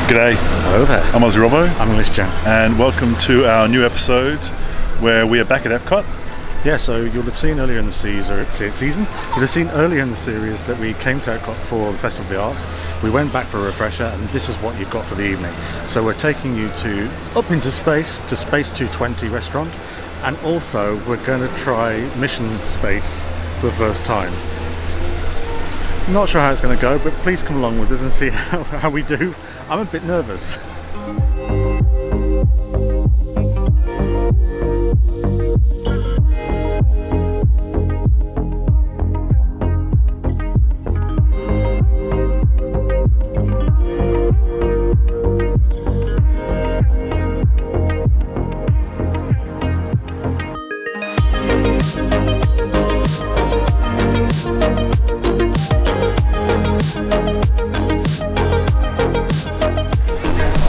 G'day. Hello there. I'm Aussie Robbo. I'm English Jan. And welcome to our new episode where we are back at Epcot. Yeah, so you'll have seen earlier in the season that we came to Epcot for the Festival of the Arts. We went back for a refresher, and this is what you've got for the evening. So we're taking you up into space, to Space 220 restaurant, and also we're going to try Mission Space for the first time. Not sure how it's going to go, but please come along with us and see how we do. I'm a bit nervous.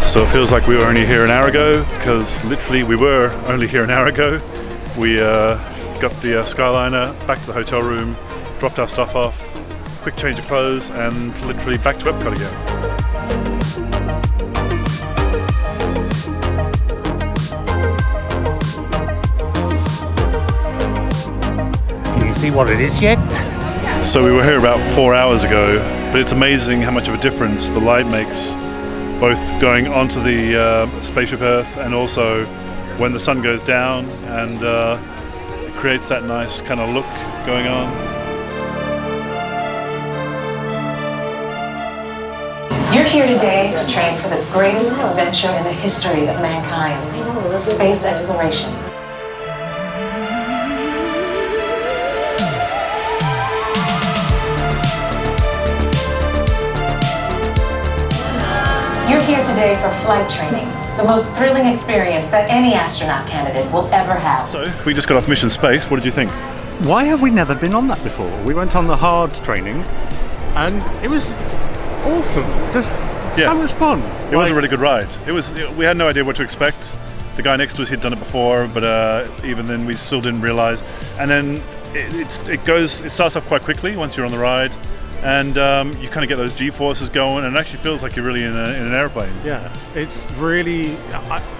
So it feels like we were only here an hour ago, because literally we were only here an hour ago. We got the Skyliner back to the hotel room, dropped our stuff off, quick change of clothes, and literally back to Epcot again. Can you see what it is yet? So we were here about 4 hours ago, but it's amazing how much of a difference the light makes, both going onto the spaceship Earth and also when the sun goes down, and it creates that nice kind of look going on. You're here today to train for the greatest adventure in the history of mankind, space exploration. You're here today for flight training, the most thrilling experience that any astronaut candidate will ever have. So, we just got off Mission Space. What did you think? Why have we never been on that before? We went on the hard training, and it was awesome. Just so much fun. It was a really good ride. We had no idea what to expect. The guy next to us, he'd done it before, but even then we still didn't realize. And then it starts off quite quickly once you're on the ride. And you kind of get those G-forces going, and it actually feels like you're really in an airplane. Yeah, it's really,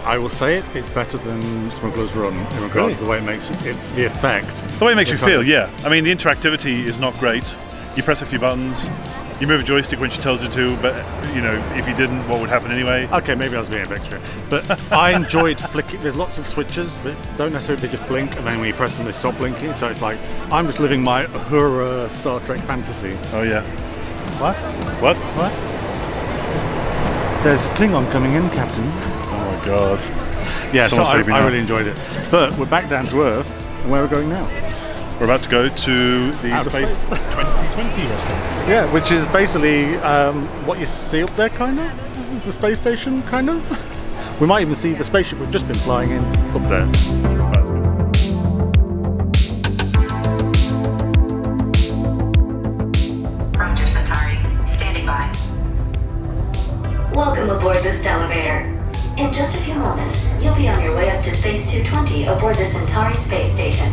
I will say it, it's better than Smuggler's Run in regards to the way it makes the effect. The way it makes you feel, yeah. I mean, the interactivity is not great. You press a few buttons, you move a joystick when she tells you to, but you know, if you didn't, what would happen anyway? Okay, maybe I was being a bit extra, but I enjoyed flicking. There's lots of switches, but don't necessarily just blink, and then when you press them, they stop blinking. So it's like I'm just living my Uhura Star Trek fantasy. Oh yeah. What? What? What? There's a Klingon coming in, Captain. Oh my god. Yeah, so I really enjoyed it. But we're back down to Earth, and where are we going now? We're about to go to the Space 2020 restaurant. Yeah, which is basically what you see up there, kind of. It's the space station, kind of. We might even see the spaceship we've just been flying in up there. Roger, Centauri. Standing by. Welcome aboard the Stellarator. In just a few moments, you'll be on your way up to Space 220 aboard the Centauri Space Station.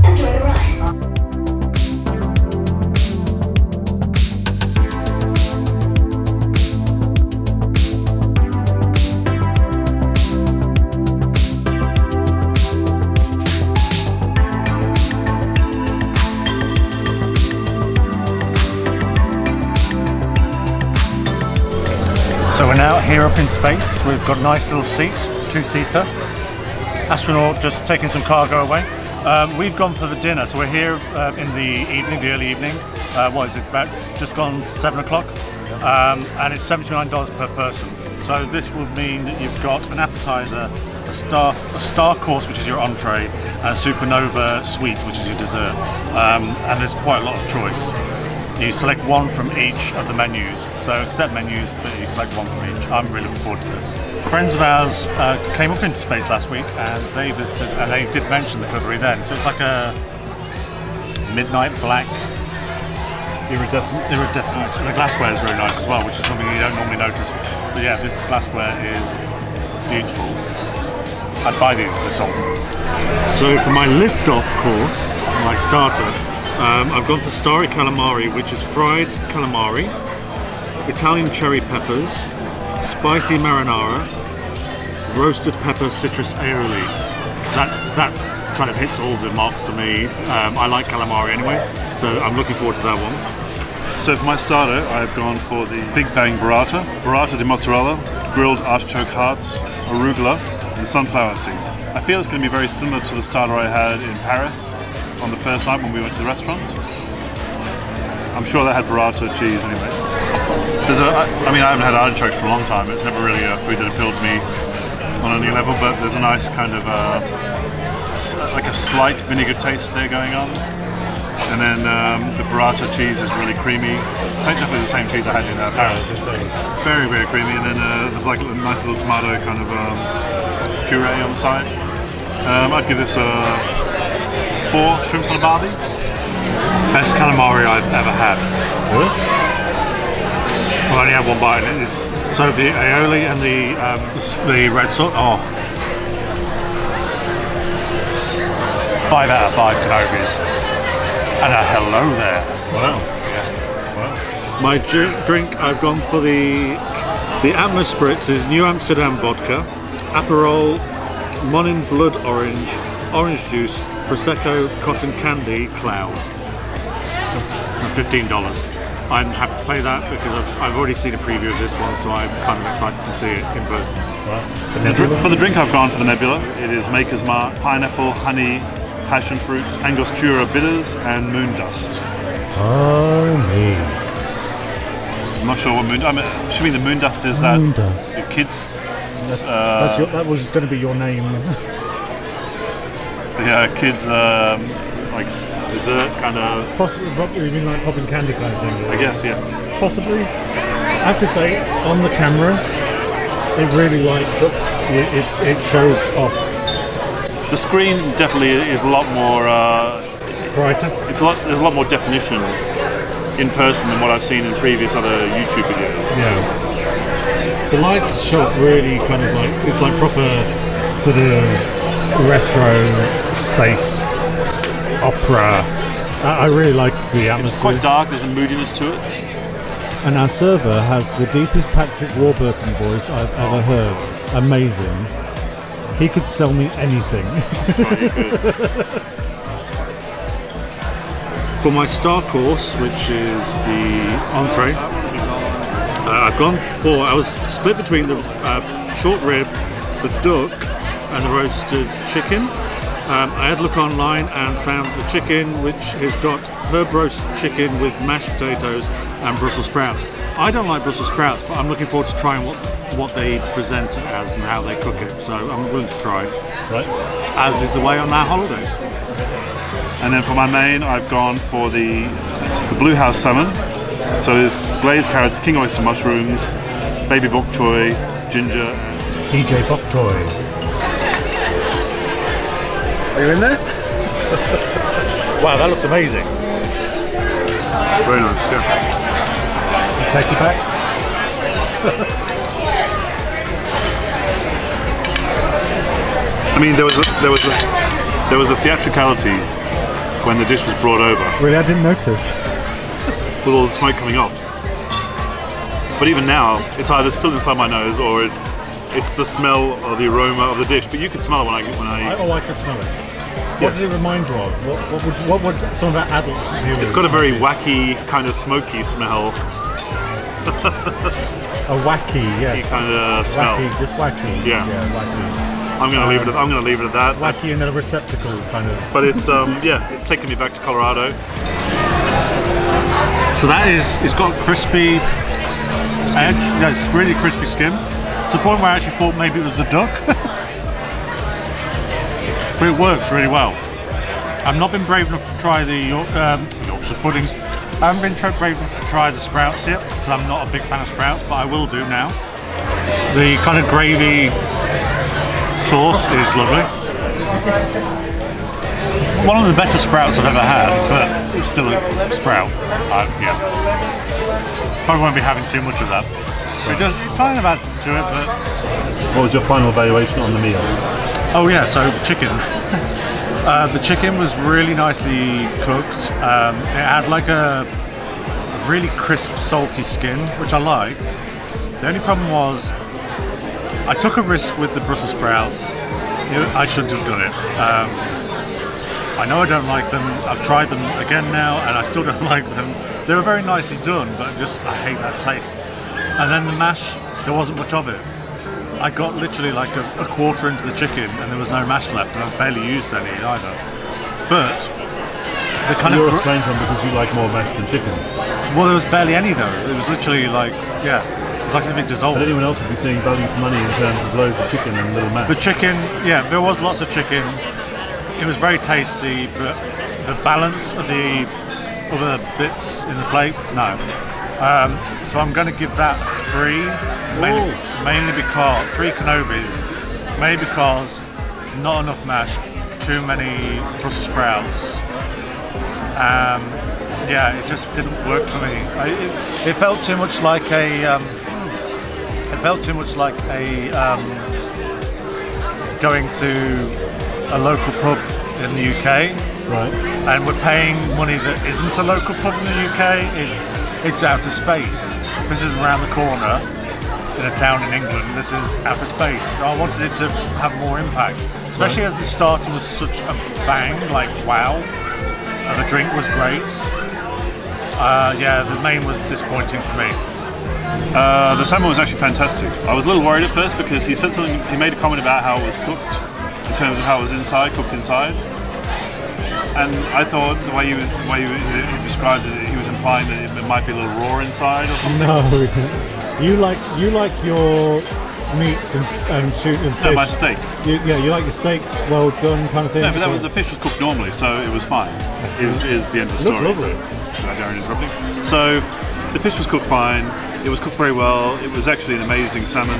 Enjoy the ride. So we're now here up in space. We've got a nice little seat, two-seater. Astronaut just taking some cargo away. We've gone for the dinner, so we're here in the evening, the early evening. What is it, about just gone 7 o'clock? And it's $79 per person. So this will mean that you've got an appetizer, a star course, which is your entree, and a supernova suite, which is your dessert. And there's quite a lot of choice. You select one from each of the menus. So set menus, but you select one from each. I'm really looking forward to this. Friends of ours came up into space last week, and they visited, and they did mention the cookery then. So it's like a midnight black iridescent. The glassware is really nice as well, which is something you don't normally notice. But yeah, this glassware is beautiful. I'd buy these for salt. So for my lift-off course, my starter, I've gone for Starry Calamari, which is fried calamari, Italian cherry peppers, spicy marinara, roasted pepper citrus aioli. That kind of hits all the marks to me. I like calamari anyway, so I'm looking forward to that one. So for my starter, I've gone for the Big Bang burrata, burrata di mozzarella, grilled artichoke hearts, arugula, and sunflower seeds. I feel it's going to be very similar to the starter I had in Paris on the first night when we went to the restaurant. I'm sure that had burrata cheese anyway. I haven't had artichokes for a long time. It's never really a food that appealed to me on any level, but there's a nice kind of like a slight vinegar taste there going on. And then the burrata cheese is really creamy. It's definitely the same cheese I had in Paris. Very, very creamy. And then there's like a nice little tomato kind of puree on the side. I'd give this 4 shrimps on a barbie. Best calamari I've ever had. Really? I only had one bite in it. So the aioli and the red sauce. Oh. 5 out of 5 Canobis. And a hello there. Wow. Yeah. Wow. My drink, I've gone for the Atmos Spritz is New Amsterdam vodka, Aperol, Monin Blood Orange, orange juice, Prosecco, cotton candy, cloud. And $15. I'm happy to pay that because I've already seen a preview of this one, so I'm kind of excited to see it in person. Wow. For the drink, I've gone for the Nebula. It is Maker's Mark, pineapple, honey, passion fruit, Angostura bitters, and moon dust. Oh me. I'm not sure what moon. I'm assuming the moon dust is that Moon dust. the kids. That was going to be your name. The kids like dessert kind of. Possibly, you mean like popping candy kind of thing? I guess, yeah. Possibly. I have to say, on the camera, it really lights up. It shows off. The screen definitely is a lot more Brighter. There's a lot more definition in person than what I've seen in previous other YouTube videos. Yeah. The lights shot really kind of like it's like proper sort of retro space opera. I really like the atmosphere. It's quite dark. There's a moodiness to it. And our server has the deepest Patrick Warburton voice I've ever heard. Amazing. He could sell me anything. For my star course, which is the entree, I've gone for. I was split between the short rib, the duck, and the roasted chicken. I had a look online and found the chicken, which has got herb roast chicken with mashed potatoes and Brussels sprouts. I don't like Brussels sprouts, but I'm looking forward to trying what they present it as and how they cook it. So I'm willing to try. Right. As is the way on our holidays. And then for my main, I've gone for the Blue House salmon. So there's glazed carrots, king oyster mushrooms, baby bok choy, ginger. DJ Bok Choy. Are you in there? Wow, that looks amazing. Very nice, yeah. Take it back. I mean, there was a theatricality when the dish was brought over Really, I didn't notice. with all the smoke coming off. But even now, it's either still inside my nose or it's the smell or the aroma of the dish. But you can smell it when I. I could smell it. What Yes. does it remind you of? What would some of our adult viewers? It's got a very wacky kind of smoky smell. a wacky, yes. Kind of smell. Wacky, just wacky. Yeah. Wacky. I'm gonna leave it at that. Wacky in a receptacle, kind of. But it's it's taken me back to Colorado. So it's got crispy edge. Yeah, it's really crispy skin. To the point where I actually thought maybe it was the duck. But it works really well. I've not been brave enough to try the Yorkshire puddings. I haven't been brave enough to try the sprouts yet because I'm not a big fan of sprouts, but I will do now. The kind of gravy sauce is lovely. One of the better sprouts I've ever had, but it's still a sprout. Yeah. Probably won't be having too much of that. It kind of adds to it, but... What was your final valuation on the meal? Oh yeah, so the chicken. The chicken was really nicely cooked. It had like a really crisp, salty skin, which I liked. The only problem was I took a risk with the Brussels sprouts. I shouldn't have done it. I know I don't like them. I've tried them again now, and I still don't like them. They were very nicely done, but I hate that taste. And then the mash, there wasn't much of it. I got literally like a quarter into the chicken, and there was no mash left, and I barely used any either. But the kind You're of a strange one because you like more mash than chicken. well, there was barely any though. It was literally like it was like as if it dissolved. But anyone else would be seeing value for money in terms of loads of chicken and little mash. The chicken, there was lots of chicken. It was very tasty, but the balance of the other bits in the plate, no. So I'm going to give that 3, mainly because 3 Kenobis, mainly because not enough mash, too many Brussels sprouts. It just didn't work for me. It felt too much like a. Going to a local pub in the UK, Right. and we're paying money that isn't a local pub in the UK. It's outer space. This isn't around the corner in a town in England. This is outer space. So I wanted it to have more impact, especially as the starter was such a bang, like wow. And the drink was great. The main was disappointing for me. The salmon was actually fantastic. I was a little worried at first because he said something. He made a comment about how it was cooked, in terms of how it was cooked inside. And I thought the way he described it, he was implying that it might be a little raw inside or something. No, you like your meats and shoot and fish. No, my steak. You like your steak well done kind of thing. No, but so- the fish was cooked normally, so it was fine. Is the end of the Looked story. lovely. Darren interrupting. So the fish was cooked fine. It was cooked very well. It was actually an amazing salmon.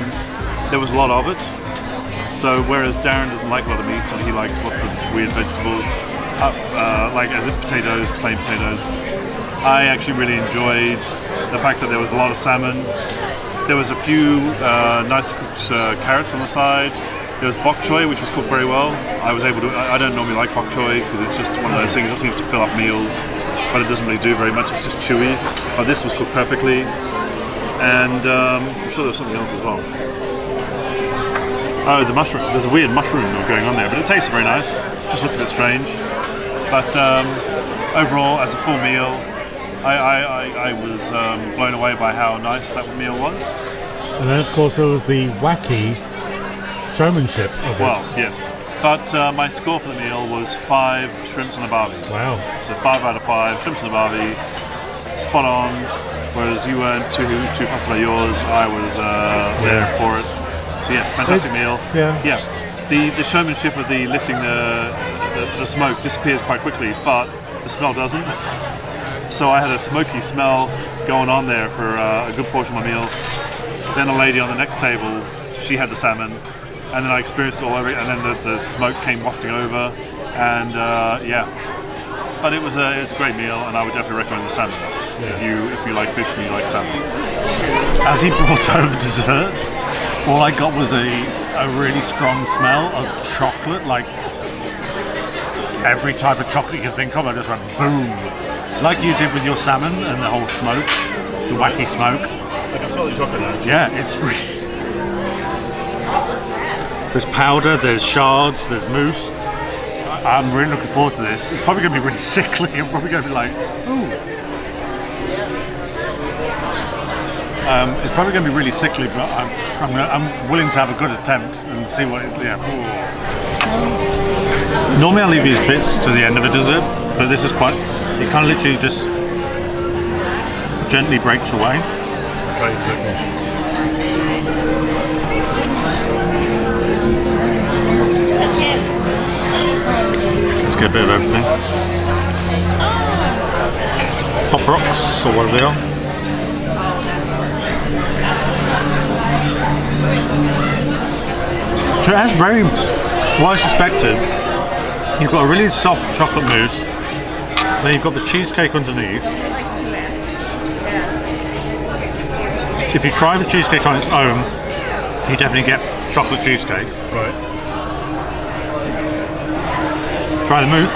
There was a lot of it. So whereas Darren doesn't like a lot of meat and he likes lots of weird vegetables, like as in potatoes, plain potatoes, I actually really enjoyed the fact that there was a lot of salmon. There was a few nice cooked carrots on the side. There was bok choy, which was cooked very well. I was able to. I don't normally like bok choy because it's just one of those things that seems to fill up meals, but it doesn't really do very much. It's just chewy. But this was cooked perfectly, and I'm sure there was something else as well. Oh, the mushroom. There's a weird mushroom going on there, but it tastes very nice. Just looked a bit strange. But overall, as a full meal, I was blown away by how nice that meal was. And then of course there was the wacky showmanship of it. Well, yes. But my score for the meal was 5 shrimps and a barbie. Wow. So 5 out of 5 shrimps and a barbie, spot on. Whereas you weren't too fussed about yours, I was there for it. So yeah, fantastic meal. Yeah. The showmanship of the lifting the smoke disappears quite quickly, but the smell doesn't. So I had a smoky smell going on there for a good portion of my meal. Then a lady on the next table, she had the salmon, and then I experienced it all over, and then the smoke came wafting over, and But it was a great meal, and I would definitely recommend the salmon if you like fish and you like salmon. As he brought over desserts, all I got was a really strong smell of chocolate, like every type of chocolate you can think of. I just went boom, like you did with your salmon and the whole smoke, the wacky smoke. I can smell the chocolate now. Yeah, it's really. There's powder, there's shards, there's mousse. I'm really looking forward to this. It's probably going to be really sickly. I'm probably going to be like, ooh. It's probably going to be really sickly, but I'm willing to have a good attempt and see what. Normally I leave these bits to the end of a dessert, but this is quite. It kind of literally just gently breaks away. Okay, exactly. Let's get a bit of everything. Pop rocks or whatever they are. So it has very, what I suspected, you've got a really soft chocolate mousse, then you've got the cheesecake underneath. If you try the cheesecake on its own, you definitely get chocolate cheesecake. Right. Try the mousse.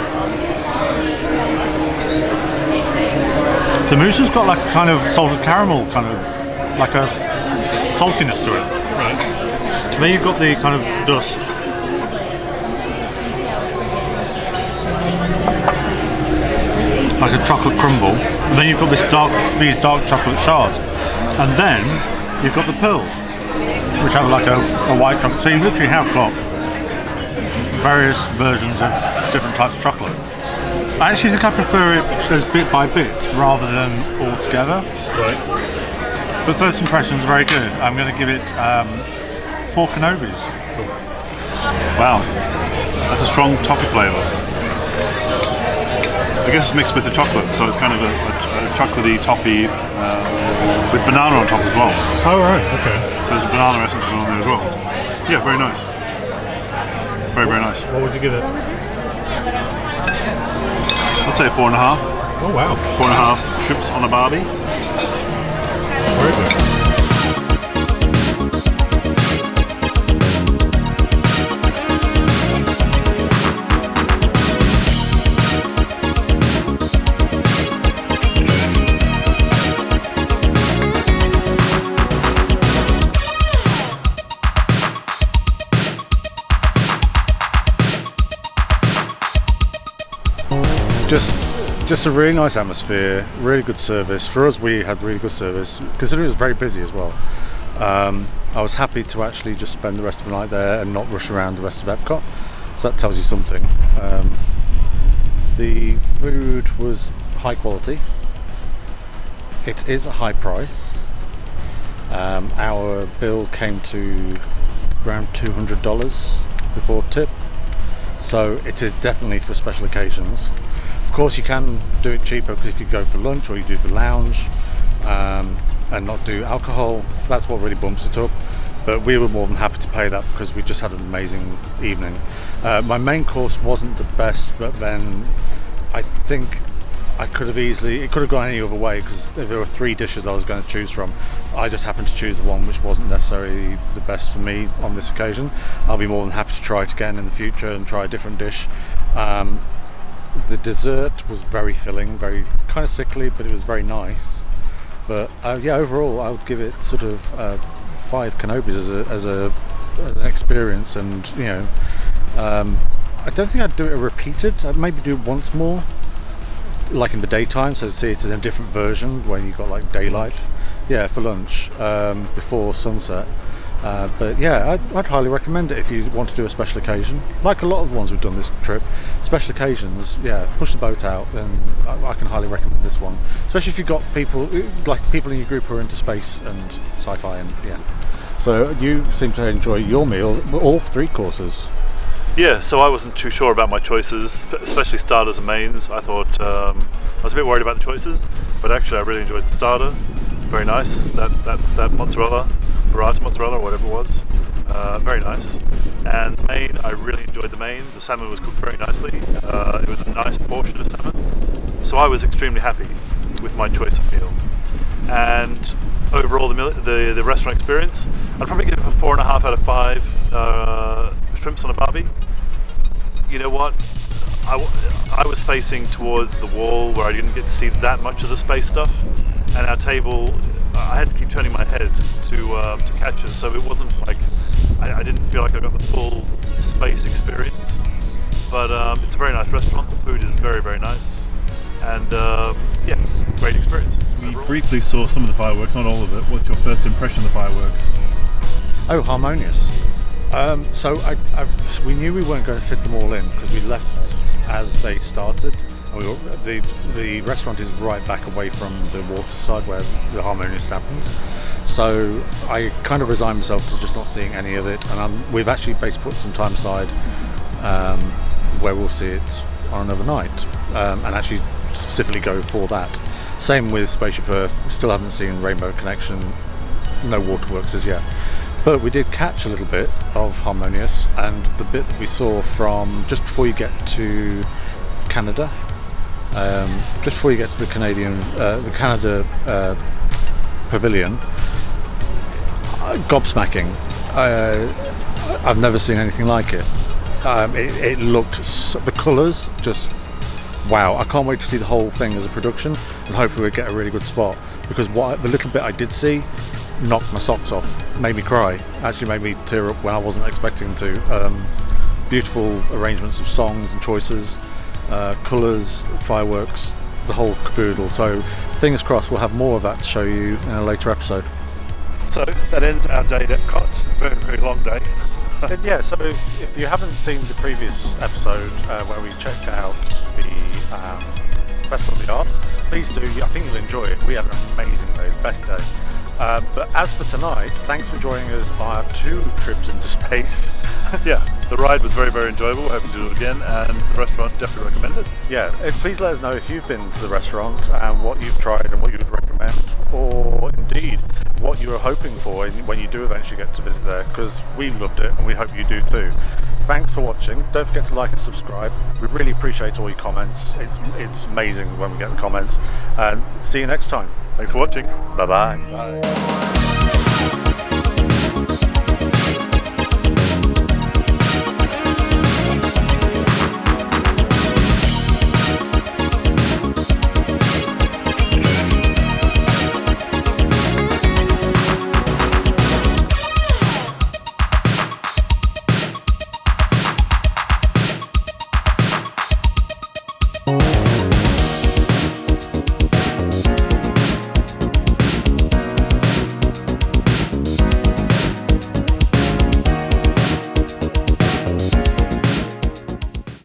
The mousse has got like a kind of salted caramel, kind of like a saltiness to it. Right. Then you've got the kind of dust. Like a chocolate crumble. And then you've got these dark chocolate shards. And then you've got the pearls, which have like a white chocolate. So you literally have got various versions of different types of chocolate. I actually think I prefer it as bit by bit rather than all together. Right. But first impressions are very good. I'm going to give it 4 Kenobis. Wow, that's a strong toffee flavour. I guess it's mixed with the chocolate, so it's kind of a chocolatey toffee with banana on top as well. Oh right, okay. So there's a banana essence going on there as well. Yeah, very nice. Very, very nice. What would you give it? I'd say 4.5. Oh wow. 4.5 shrimps on a barbie. Very good. Just a really nice atmosphere, really good service. For us, we had really good service, considering it was very busy as well. I was happy to actually just spend the rest of the night there and not rush around the rest of Epcot, so that tells you something. The food was high quality. It is a high price. Our bill came to around $200 before tip, so it is definitely for special occasions. Of course, you can do it cheaper because if you go for lunch or you do the lounge and not do alcohol, that's what really bumps it up. But we were more than happy to pay that because we just had an amazing evening. My main course wasn't the best, but then I think it could have gone any other way because there were 3 dishes I was going to choose from. I just happened to choose the one which wasn't necessarily the best for me on this occasion. I'll be more than happy to try it again in the future and try a different dish. The dessert was very filling, very kind of sickly, but it was very nice. But yeah, overall I would give it sort of 5 Kenobis as an experience. And you know, I don't think I'd do it repeated. I'd maybe do it once more, like in the daytime, so see it in a different version when you got like daylight. Yeah, for lunch before sunset. But yeah, I'd highly recommend it if you want to do a special occasion. Like a lot of the ones we've done this trip, special occasions, yeah, push the boat out, and I can highly recommend this one. Especially if you've got people in your group who are into space and sci-fi, and yeah. So you seem to enjoy your meal, all 3 courses. Yeah, so I wasn't too sure about my choices, especially starters and mains. I thought I was a bit worried about the choices, but actually I really enjoyed the starter. Very nice. That mozzarella, burrata mozzarella, or whatever it was, very nice. And the main, I really enjoyed the main. The salmon was cooked very nicely. It was a nice portion of salmon, so I was extremely happy with my choice of meal. And overall, the restaurant experience, I'd probably give it a 4.5 out of 5 shrimps on a barbie. You know what? I was facing towards the wall where I didn't get to see that much of the space stuff, and our table, I had to keep turning my head to catch it, so it wasn't like I didn't feel like I got the full space experience. But it's a very nice restaurant. The food is very, very nice, and yeah, great experience. We briefly saw some of the fireworks, not all of it. What's your first impression of the fireworks? Oh, harmonious. So we knew we weren't going to fit them all in because we left as they started. The restaurant is right back away from the water side where the harmonious happens. So I kind of resigned myself to just not seeing any of it, and we've actually basically put some time aside where we'll see it on another night, and actually specifically go for that. Same with Spaceship Earth. We still haven't seen Rainbow Connection, no waterworks as yet. But we did catch a little bit of Harmonious, and the bit that we saw from just before you get to Canada, just before you get to the Canada pavilion, gobsmacking. I've never seen anything like it. It looked, the colours, just wow. I can't wait to see the whole thing as a production, and hopefully we'll get a really good spot, because the little bit I did see, knocked my socks off, made me cry, actually made me tear up when I wasn't expecting to. Beautiful arrangements of songs and choices, colours, fireworks, the whole caboodle. So fingers crossed we'll have more of that to show you in a later episode. So that ends our day at Epcot. A very, very long day. And yeah, so if you haven't seen the previous episode where we checked out the Festival of the Arts, please do. I think you'll enjoy it. We had an amazing day, the best day. But as for tonight, thanks for joining us on our 2 trips into space. Yeah, the ride was very, very enjoyable. We're hoping to do it again, and the restaurant definitely recommended. Yeah, please let us know if you've been to the restaurant and what you've tried and what you would recommend, or indeed what you were hoping for when you do eventually get to visit there, because we loved it and we hope you do too. Thanks for watching. Don't forget to like and subscribe. We really appreciate all your comments. It's amazing when we get the comments. And see you next time. Thanks for watching. Bye-bye. Bye.